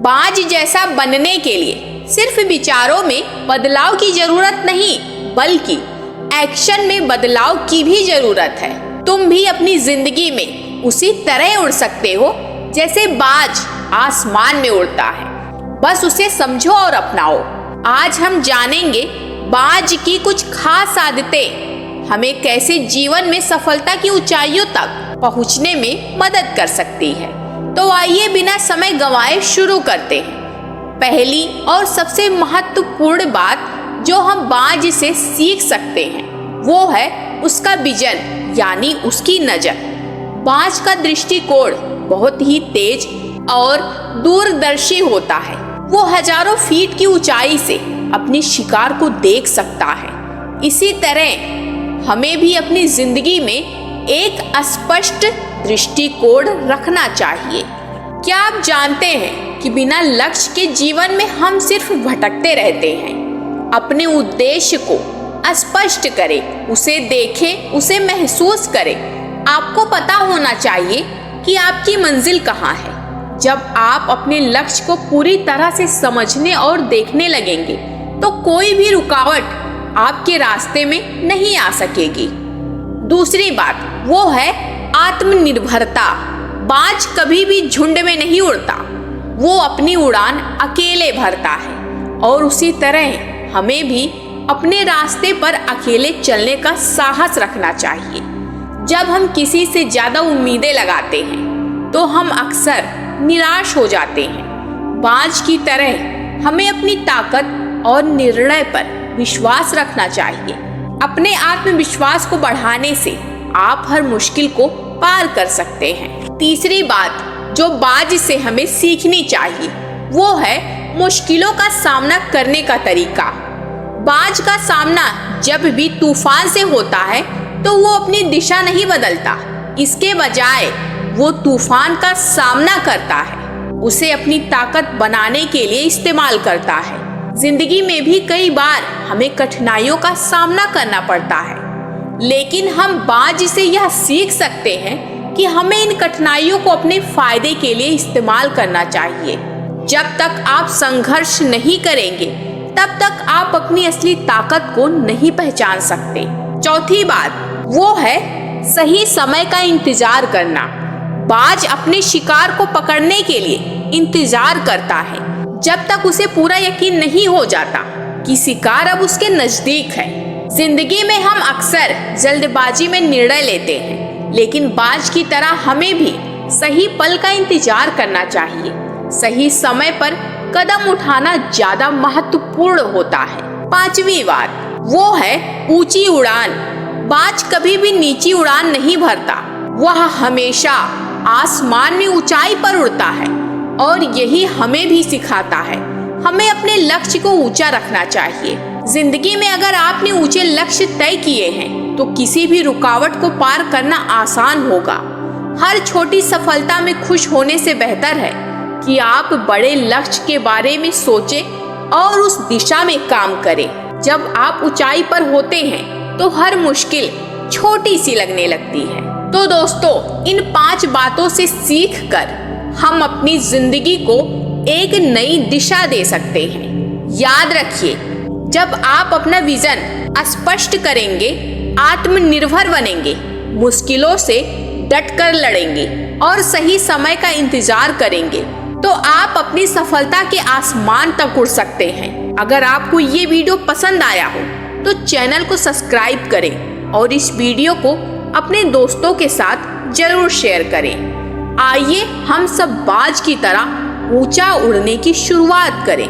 बाज जैसा बनने के लिए सिर्फ विचारों में बदलाव की जरूरत नहीं, बल्कि एक्शन में बदलाव की भी जरूरत है। तुम भी अपनी जिंदगी में उसी तरह उड़ सकते हो जैसे बाज आसमान में उड़ता है। बस उसे समझो और अपनाओ। आज हम जानेंगे बाज की कुछ खास आदतें हमें कैसे जीवन में सफलता की ऊंचाइयों तक पहुंचने में मदद कर सकती है। तो आइए बिना समय गंवाए शुरू करते हैं। पहली और सबसे महत्वपूर्ण बात जो हम बाज से सीख सकते हैं वो है उसका विजन, यानी उसकी नजर। बाज का दृष्टिकोण बहुत ही तेज और दूरदर्शी होता है। वो हजारों फीट की ऊंचाई से अपनी शिकार को देख सकता है। इसी तरह हमें भी अपनी जिंदगी में एक स्पष्ट दृष्टिकोण रखना चाहिए। क्या आप जानते हैं कि बिना लक्ष्य के जीवन में हम सिर्फ भटकते रहते हैं। अपने उद्देश्य को स्पष्ट करें, उसे देखें, उसे महसूस करें। आपको पता होना चाहिए कि आपकी मंजिल कहाँ है। जब आप अपने लक्ष्य को पूरी तरह से समझने और देखने लगेंगे तो कोई भी रुकावट आपके रास्ते में नहीं आ सकेगी। दूसरी बात वो है आत्मनिर्भरता। बाज कभी भी झुंड में नहीं उड़ता, वो अपनी उड़ान अकेले भरता है। और उसी तरह हमें भी अपने रास्ते पर अकेले चलने का साहस रखना चाहिए। जब हम किसी से ज्यादा उम्मीदें लगाते हैं तो हम अक्सर निराश हो जाते हैं। बाज की तरह हमें अपनी ताकत और निर्णय पर विश्वास रखना चाहिए। अपने आत्मविश्वास को बढ़ाने से आप हर मुश्किल को पार कर सकते हैं। तीसरी बात जो बाज से हमें सीखनी चाहिए वो है मुश्किलों का सामना करने का तरीका। बाज का सामना जब भी तूफान से होता है तो वो अपनी दिशा नहीं बदलता, इसके बजाय वो तूफान का सामना करता है, उसे अपनी ताकत बनाने के लिए इस्तेमाल करता है। जिंदगी में भी कई बार हमें कठिनाइयों का सामना करना पड़ता है, लेकिन हम बाज से यह सीख सकते हैं कि हमें इन कठिनाइयों को अपने फायदे के लिए इस्तेमाल करना चाहिए। जब तक आप संघर्ष नहीं करेंगे तब तक आप अपनी असली ताकत को नहीं पहचान सकते। चौथी बात वो है सही समय का इंतजार करना। बाज अपने शिकार को पकड़ने के लिए इंतजार करता है जब तक उसे पूरा यकीन नहीं हो जाता कि शिकार अब उसके नजदीक है। जिंदगी में हम अक्सर जल्दबाजी में निर्णय लेते हैं, लेकिन बाज की तरह हमें भी सही पल का इंतजार करना चाहिए। सही समय पर कदम उठाना ज्यादा महत्वपूर्ण होता है। पांचवी बात वो है ऊंची उड़ान। बाज कभी भी नीची उड़ान नहीं भरता, वह हमेशा आसमान में ऊंचाई पर उड़ता है और यही हमें भी सिखाता है। हमें अपने लक्ष्य को ऊंचा रखना चाहिए। जिंदगी में अगर आपने ऊंचे लक्ष्य तय किए हैं तो किसी भी रुकावट को पार करना आसान होगा। हर छोटी सफलता में खुश होने से बेहतर है कि आप बड़े लक्ष्य के बारे में सोचें और उस दिशा में काम करें। जब आप ऊंचाई पर होते हैं तो हर मुश्किल छोटी सी लगने लगती है। तो दोस्तों, इन 5 बातों से सीख कर हम अपनी जिंदगी को एक नई दिशा दे सकते हैं। याद रखिए, जब आप अपना विजन स्पष्ट करेंगे, आत्मनिर्भर बनेंगे, मुश्किलों से डटकर लड़ेंगे और सही समय का इंतजार करेंगे तो आप अपनी सफलता के आसमान तक उड़ सकते हैं। अगर आपको ये वीडियो पसंद आया हो तो चैनल को सब्सक्राइब करें और इस वीडियो को अपने दोस्तों के साथ जरूर शेयर करें। आइए हम सब बाज की तरह ऊंचा उड़ने की शुरुआत करें।